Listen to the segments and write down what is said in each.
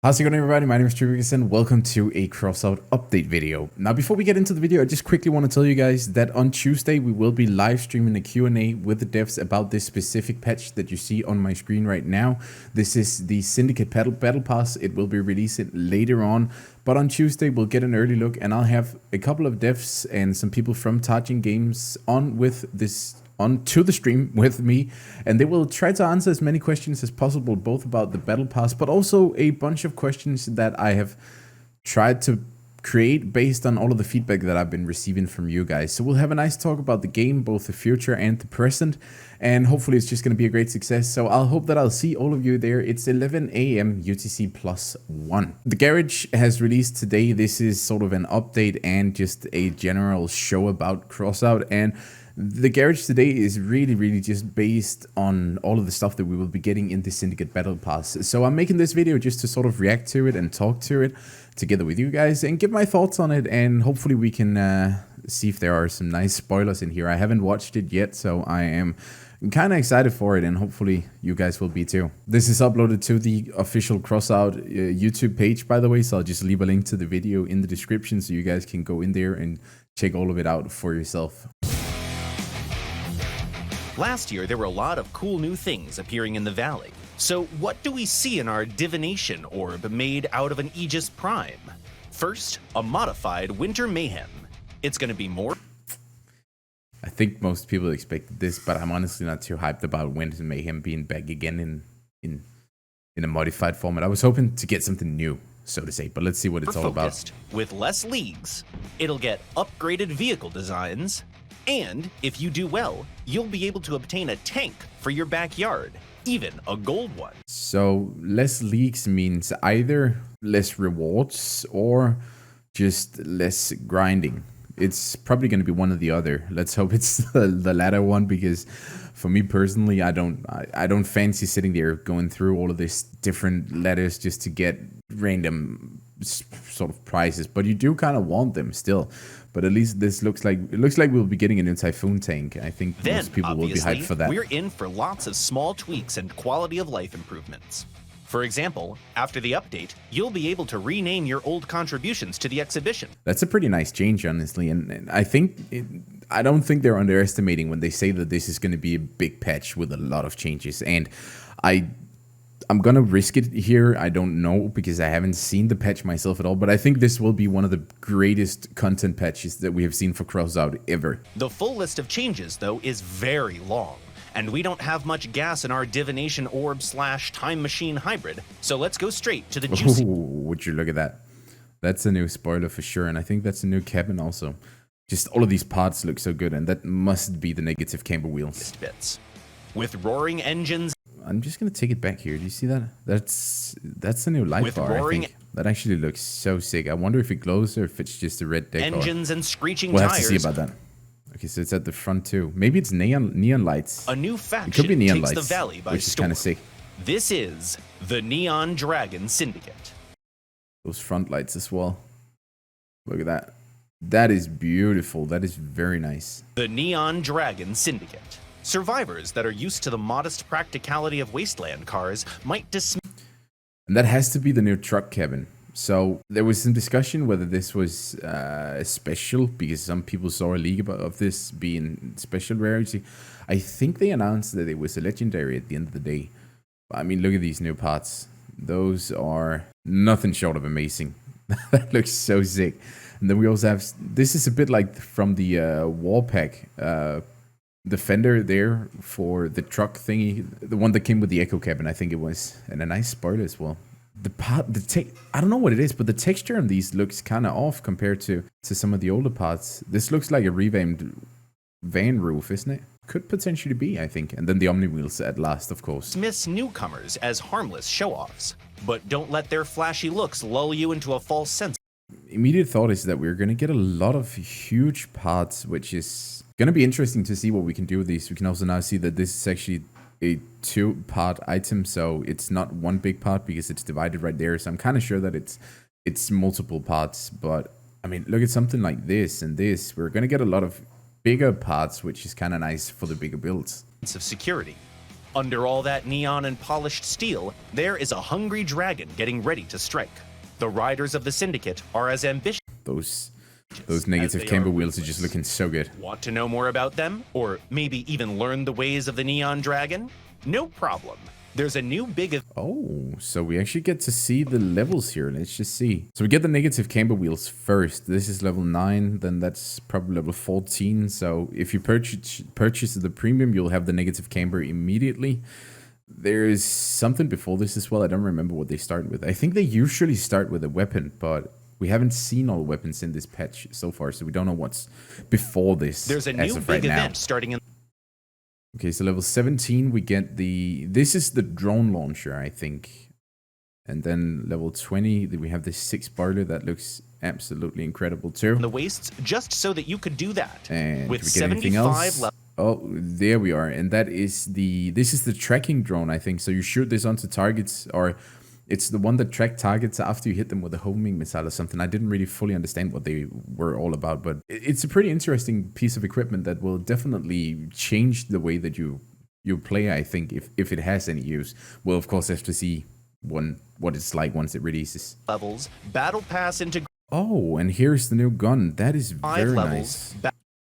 How's it going, everybody? My name is TreeBurgers and welcome to a Crossout update video. Now, before we get into the video, I just quickly want to tell you guys that on Tuesday, we will be live streaming a Q&A with the devs about this specific patch that you see on my screen right now. This is the Syndicate Battle Pass. It will be released later on, but on Tuesday, we'll get an early look and I'll have a couple of devs and some people from Targin Games onto the stream with me, and they will try to answer as many questions as possible, both about the battle pass, but also a bunch of questions that I have tried to create based on all of the feedback that I've been receiving from you guys. So we'll have a nice talk about the game, both the future and the present, and hopefully it's just going to be a great success. So I'll hope that I'll see all of you there. It's 11 AM UTC +1. The Garage has released today. This is sort of an update and just a general show about Crossout, and the Garage today is really just based on all of the stuff that we will be getting in the Syndicate Battle Pass. So I'm making this video just to sort of react to it and talk to it together with you guys and give my thoughts on it, and hopefully we can see if there are some nice spoilers in here. I haven't watched it yet, so I am kind of excited for it, and hopefully you guys will be too. This is uploaded to the official Crossout YouTube page, by the way, so I'll just leave a link to the video in the description so you guys can go in there and check all of it out for yourself. Last year, there were a lot of cool new things appearing in the valley. So what do we see in our divination orb made out of an Aegis Prime? First, a modified Winter Mayhem. It's going to be more... I think most people expected this, but I'm honestly not too hyped about Winter Mayhem being back again in a modified format. I was hoping to get something new, so to say, but let's see what it's all about. With less leagues, it'll get upgraded vehicle designs, and if you do well, you'll be able to obtain a tank for your backyard, even a gold one. So less leagues means either less rewards or just less grinding. It's probably going to be one or the other. Let's hope it's the latter one, because for me personally, I don't fancy sitting there going through all of these different letters just to get random sort of prizes, but you do kind of want them still. But at least this looks like we'll be getting a new Typhoon tank. I think most people will be hyped for that. We're in for lots of small tweaks and quality of life improvements. For example, after the update, you'll be able to rename your old contributions to the exhibition. That's a pretty nice change, honestly, and I don't think they're underestimating when they say that this is going to be a big patch with a lot of changes. And I'm gonna risk it here. I don't know, because I haven't seen the patch myself at all, but I think this will be one of the greatest content patches that we have seen for Crossout ever. The full list of changes, though, is very long, and we don't have much gas in our divination orb / time machine hybrid, so let's go straight to the juicy... Ooh, would you look at that? That's a new spoiler for sure, and I think that's a new cabin also. Just all of these parts look so good, and that must be the negative camber wheels. Bits. With roaring engines... I'm just gonna take it back here. Do you see that? That's the new light bar. I think that actually looks so sick. I wonder if it glows or if it's just a red deck. Engines and screeching tires. We'll have to see about that. Okay, so it's at the front too. Maybe it's neon lights. A new faction it could be neon takes lights, the valley by which is kind of sick. This is the Neon Dragon Syndicate. Those front lights as well. Look at that. That is beautiful. That is very nice. The Neon Dragon Syndicate. Survivors that are used to the modest practicality of wasteland cars might dismiss. And that has to be the new truck cabin. So there was some discussion whether this was special, because some people saw a leak of this being special rarity. I think they announced that it was a legendary at the end of the day. I mean, look at these new parts. Those are nothing short of amazing. That looks so sick. And then we also have, this is a bit like from the war pack, the fender there for the truck thingy, the one that came with the echo cabin, I think it was, and a nice spoiler as well. I don't know what it is, but the texture on these looks kind of off compared to some of the older parts. This looks like a revamped van roof, isn't it? Could potentially be, I think. And then the Omni wheels at last, of course. Dismiss newcomers as harmless show-offs, but don't let their flashy looks lull you into a false sense. Immediate thought is that we're going to get a lot of huge parts, which is going to be interesting to see what we can do with these. We can also now see that this is actually a 2-part item, so it's not one big part because it's divided right there. So I'm kind of sure that it's multiple parts. But I mean, look at something like this and this. We're going to get a lot of bigger parts, which is kind of nice for the bigger builds. Of security. Under all that neon and polished steel, there is a hungry dragon getting ready to strike. The riders of the Syndicate are as ambitious. Those negative camber wheels are just looking so good. Want to know more about them? Or maybe even learn the ways of the neon dragon? No problem. There's a new big... Oh, so we actually get to see the levels here. Let's just see. So we get the negative camber wheels first. This is level 9, then that's probably level 14. So if you purchase the premium, you'll have the negative camber immediately. There's something before this as well. I don't remember what they start with. I think they usually start with a weapon, but we haven't seen all weapons in this patch so far, so we don't know what's before this. There's a new big event starting in... Okay, so level 17, we get this is the drone launcher, I think. And then level 20, we have this 6 barter that looks absolutely incredible too. The wastes, just so that you could do that. And with we get anything else? Oh, there we are. And that is this is the tracking drone, I think. So you shoot this onto targets, or it's the one that track targets after you hit them with a homing missile or something. I didn't really fully understand what they were all about, but it's a pretty interesting piece of equipment that will definitely change the way that you play, I think, if it has any use. We'll, of course, have to see what it's like once it releases. Levels, battle pass into... Oh, and here's the new gun. That is very nice.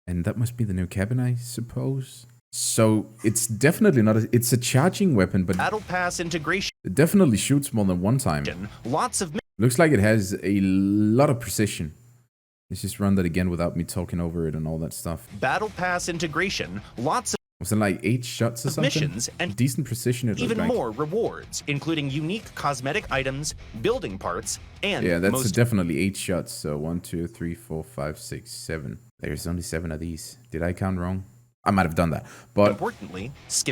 And that must be the new cabin, I suppose. So it's definitely not it's a charging weapon, but battle pass integration. It definitely shoots more than one time. Lots of... Looks like it has a lot of precision. Let's just run that again without me talking over it and all that stuff. Battle pass integration, lots of... Was it like 8 shots or something? Missions and decent precision. Even more rewards, including unique cosmetic items, building parts, and yeah, that's definitely 8 shots. So 1, 2, 3, 4, 5, 6, 7. There's only 7 of these. Did I count wrong? I might have done that, but importantly, it's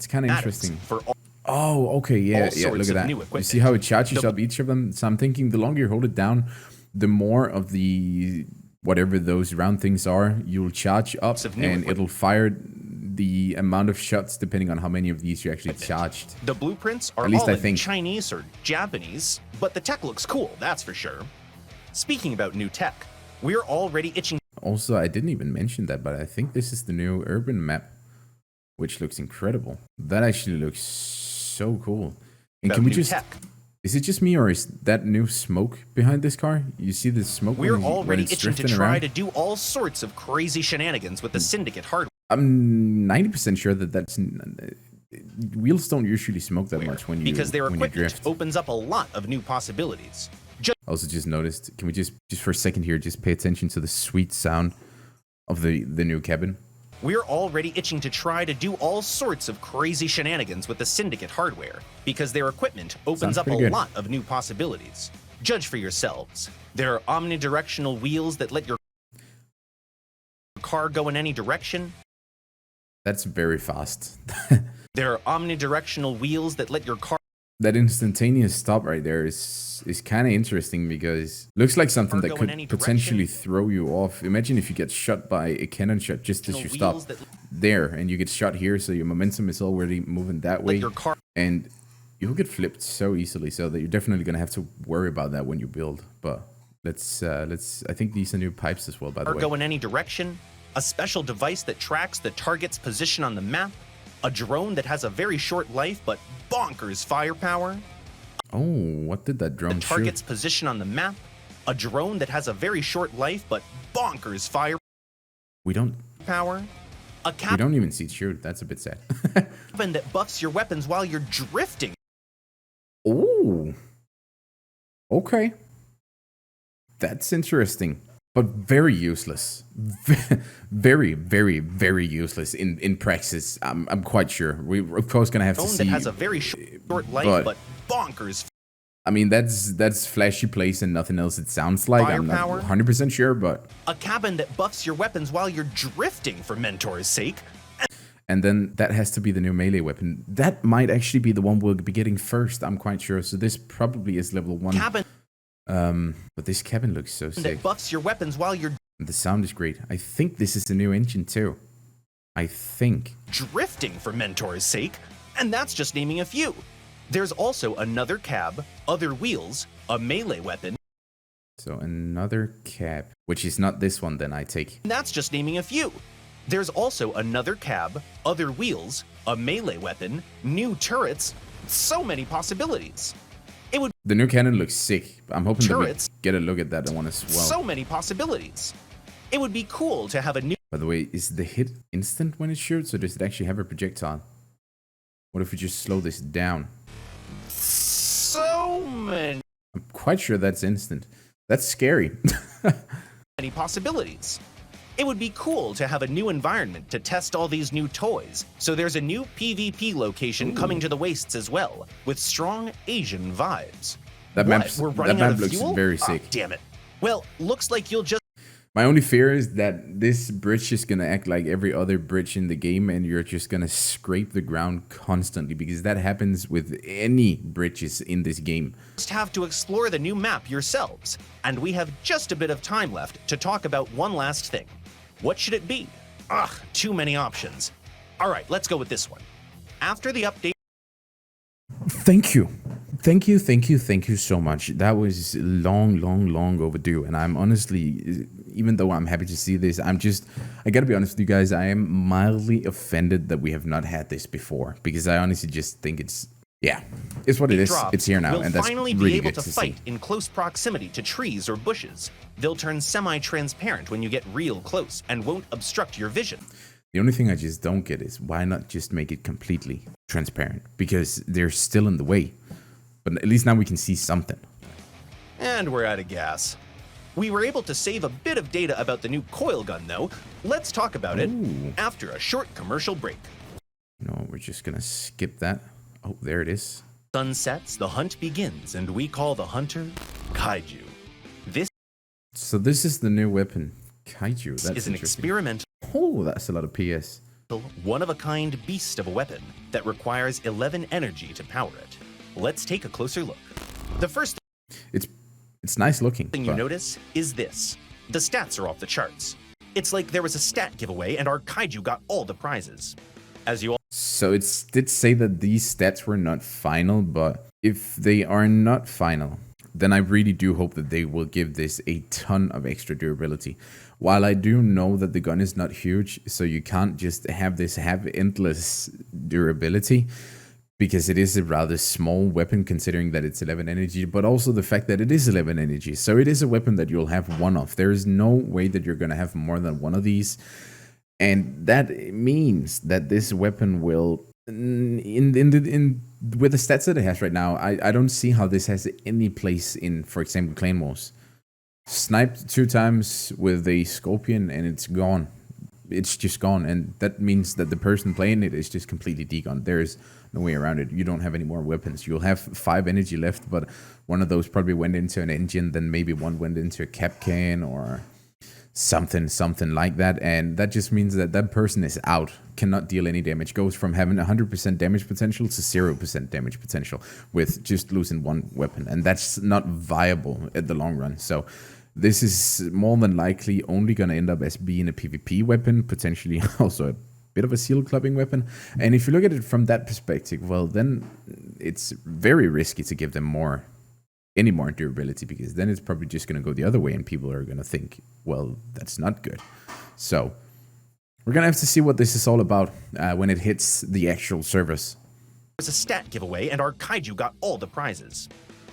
kind of interesting. For oh, okay, yeah. Look at that. You see how it charges up each of them? So I'm thinking the longer you hold it down, the more of the whatever those round things are, you'll charge up, and it'll fire the amount of shots depending on how many of these you actually charged. The blueprints are all in Chinese or Japanese, but the tech looks cool, that's for sure. Speaking about new tech, we're already itching. Also, I didn't even mention that, but I think this is the new urban map, which looks incredible. That actually looks so cool. And can we just... Is it just me, or is that new smoke behind this car? You see the smoke? We're already itching to try to do all sorts of crazy shenanigans with the Syndicate hardware. I'm 90% sure that's... Wheels don't usually smoke that much when you because their equipment drift. Opens up a lot of new possibilities. Also just noticed, can we just for a second here, just pay attention to the sweet sound of the new cabin? We're already itching to try to do all sorts of crazy shenanigans with the Syndicate hardware, because their equipment opens up a lot of new possibilities. Judge for yourselves. There are omnidirectional wheels that let your car go in any direction. That's very fast. There are omnidirectional wheels that let your car... That instantaneous stop right there is kind of interesting, because looks like something that could potentially throw you off. Imagine if you get shot by a cannon shot just as you stop there, and you get shot here, so your momentum is already moving that way, and you'll get flipped so easily. So that you're definitely gonna have to worry about that when you build. But let's. I think these are new pipes as well, by the way. Go in any direction. A special device that tracks the target's position on the map. A drone that has a very short life but bonkers firepower. Oh, what did that drone shoot? The target's position on the map. A drone that has a very short life but bonkers fire. We don't power. We don't even see it shoot. That's a bit sad. Weapon that buffs your weapons while you're drifting. Oh. Okay. That's interesting. But very useless. Very, very, very useless in praxis. I'm quite sure. We're of course gonna have to see. That has a very short life, but bonkers. I mean, that's flashy place and nothing else. It sounds like I'm not 100% sure, but a cabin that buffs your weapons while you're drifting, for Mentor's sake. And then that has to be the new melee weapon. That might actually be the one we'll be getting first. I'm quite sure. So this probably is level 1. Cabin. But this cabin looks so sick. That buffs your weapons while you're... The sound is great. I think this is the new engine too. I think. Drifting, for Mentor's sake. And that's just naming a few. There's also another cab, other wheels, a melee weapon. So another cab, which is not this one then, I take. And that's just naming a few. There's also another cab, other wheels, a melee weapon, new turrets, so many possibilities. The new cannon looks sick. I'm hoping Turrets. that we get a look at that one as well. So many possibilities. It would be cool to have a new... By the way, is the hit instant when it shoots, or does it actually have a projectile? What if we just slow this down? So many I'm quite sure that's instant. That's scary. possibilities. It would be cool to have a new environment to test all these new toys. So there's a new PvP location coming to the Wastes as well, with strong Asian vibes. That map looks fuel? very Ah, sick. damn it. Well, looks like you'll just... My only fear is that this bridge is gonna act like every other bridge in the game, and you're just gonna scrape the ground constantly, because that happens with any bridges in this game. have to explore the new map yourselves. And we have just a bit of time left to talk about one last thing. What should it be? Ugh, too many options. All right, let's go with this one. After the update... Thank you. Thank you so much. That was long overdue, and I'm honestly, even though I'm happy to see this, I gotta be honest with you guys, I am mildly offended that we have not had this before, because I honestly just think it's what it is. It's here now, and that's finally really be able good to to fight see. in close proximity to trees or bushes. They'll turn semi-transparent when you get real close and won't obstruct your vision. The only thing I just don't get is why not just make it completely transparent, because they're still in the way. But at least now we can see something. And we're out of gas. We were able to save a bit of data about the new coil gun, though. Let's talk about it after a short commercial break. No, we're just gonna skip that. Oh, there it is. Sun sets, the hunt begins, and we call the hunter Kaiju. So this is the new weapon, Kaiju. That's Is an interesting. experimental, Oh, that's a lot of PS. one-of-a-kind beast of a weapon that requires 11 energy to power it. Let's take a closer look. The first It's nice looking. thing you notice is this. The stats are off the charts. It's like there was a stat giveaway and our Kaiju got all the prizes. As you all... So it did say that these stats were not final, but if they are not final, then I really do hope that they will give this a ton of extra durability. While I do know that the gun is not huge, so you can't just have this have endless durability, because it is a rather small weapon considering that it's 11 energy, but also the fact that it is 11 energy. So it is a weapon that you'll have one of. There is no way that you're going to have more than one of these. And that means that this weapon will, with the stats that it has right now, I don't see how this has any place in, for example, Clan Wars. Sniped 2 times with a Scorpion and it's gone. It's just gone, and that means that the person playing it is just completely degunned. There is no way around it. You don't have any more weapons. You'll have 5 energy left, but one of those probably went into an engine, then maybe one went into a cap can or something like that, and that just means that that person is out, cannot deal any damage, goes from having 100% damage potential to 0% damage potential with just losing one weapon, and that's not viable at the long run. So this is more than likely only going to end up as being a PvP weapon, potentially also a bit of a seal clubbing weapon. And if you look at it from that perspective, well, then it's very risky to give them any more durability, because then it's probably just going to go the other way and people are going to think, well, that's not good. So we're going to have to see what this is all about when it hits the actual servers. There's a stat giveaway and our Kaiju got all the prizes.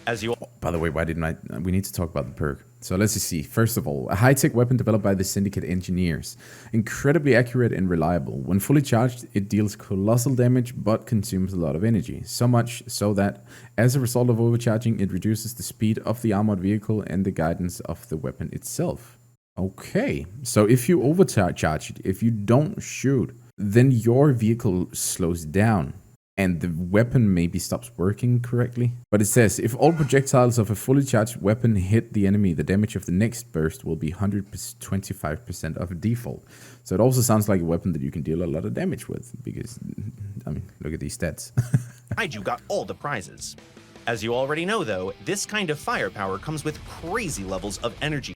As you all... By the way, we need to talk about the perk. So let's just see. First of all, a high-tech weapon developed by the Syndicate engineers. Incredibly accurate and reliable. When fully charged, it deals colossal damage but consumes a lot of energy. So much so that, as a result of overcharging, it reduces the speed of the armored vehicle and the guidance of the weapon itself. Okay, so if you overcharge it, if you don't shoot, then your vehicle slows down and the weapon maybe stops working correctly. But it says, if all projectiles of a fully charged weapon hit the enemy, the damage of the next burst will be 125% of default. So it also sounds like a weapon that you can deal a lot of damage with, because, I mean, look at these stats. Kaiju got all the prizes. As you already know, though, this kind of firepower comes with crazy levels of energy.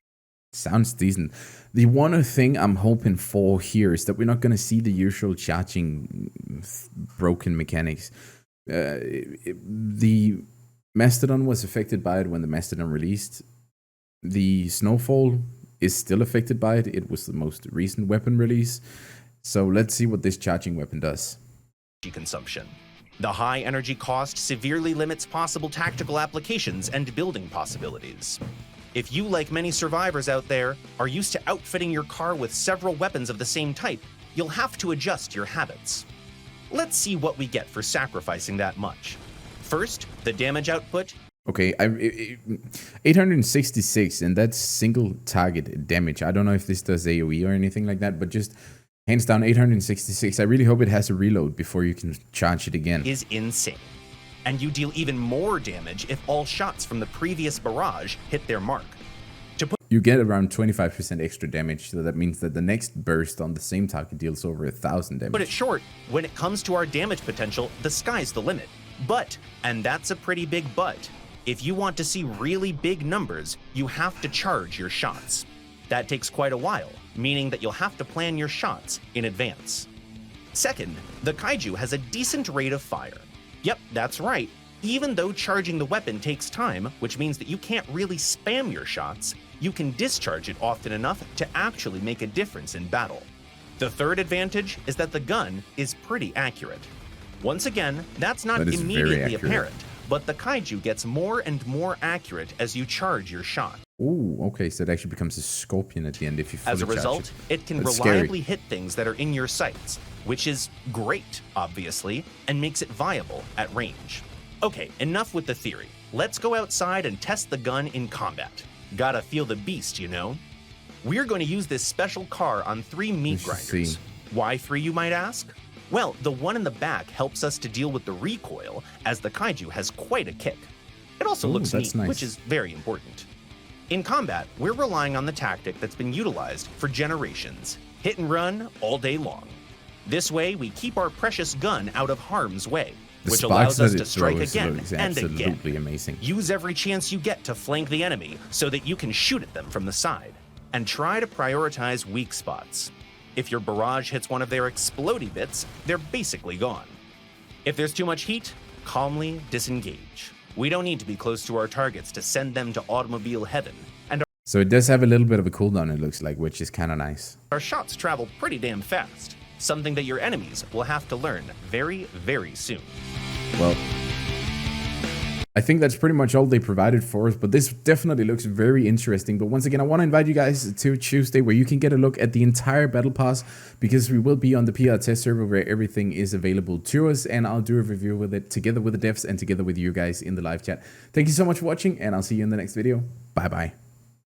Sounds decent. The one thing I'm hoping for here is that we're not going to see the usual charging broken mechanics. The Mastodon was affected by it when the Mastodon released. The Snowfall is still affected by it. It was the most recent weapon release. So let's see what this charging weapon does. Consumption. The high energy cost severely limits possible tactical applications and building possibilities. If you, like many survivors out there, are used to outfitting your car with several weapons of the same type, you'll have to adjust your habits. Let's see what we get for sacrificing that much. First, the damage output. Okay, 866, and that's single target damage. I don't know if this does AoE or anything like that, but just hands down 866. I really hope it has a reload before you can charge it again. Is insane. And you deal even more damage if all shots from the previous barrage hit their mark. You get around 25% extra damage, so that means that the next burst on the same target deals over 1,000 damage. Put it short, when it comes to our damage potential, the sky's the limit. But, and that's a pretty big but, if you want to see really big numbers, you have to charge your shots. That takes quite a while, meaning that you'll have to plan your shots in advance. Second, the Kaiju has a decent rate of fire. Yep, that's right. Even though charging the weapon takes time, which means that you can't really spam your shots, you can discharge it often enough to actually make a difference in battle. The third advantage is that the gun is pretty accurate. Once again, that's not immediately apparent, but the Kaiju gets more and more accurate as you charge your shot. Ooh, okay, so it actually becomes a scorpion at the end if you fully As a result, it can reliably hit things that are in your sights, which is great, obviously, and makes it viable at range. Okay, enough with the theory. Let's go outside and test the gun in combat. Gotta feel the beast, you know? We're going to use this special car on 3 meat grinders. Why 3, you might ask? Well, the one in the back helps us to deal with the recoil, as the Kaiju has quite a kick. It also looks neat, which is very important. In combat, we're relying on the tactic that's been utilized for generations. Hit and run all day long. This way, we keep our precious gun out of harm's way, which allows us to strike again and again. Amazing. Use every chance you get to flank the enemy so that you can shoot at them from the side. And try to prioritize weak spots. If your barrage hits one of their explodey bits, they're basically gone. If there's too much heat, calmly disengage. We don't need to be close to our targets to send them to automobile heaven. And so it does have a little bit of a cooldown, it looks like, which is kind of nice. Our shots travel pretty damn fast, something that your enemies will have to learn very, very soon. Well, I think that's pretty much all they provided for us, but this definitely looks very interesting. But once again, I want to invite you guys to Tuesday, where you can get a look at the entire battle pass, because we will be on the PR test server where everything is available to us, and I'll do a review with it together with the devs and together with you guys in the live chat. Thank you so much for watching, and I'll see you in the next video. Bye bye.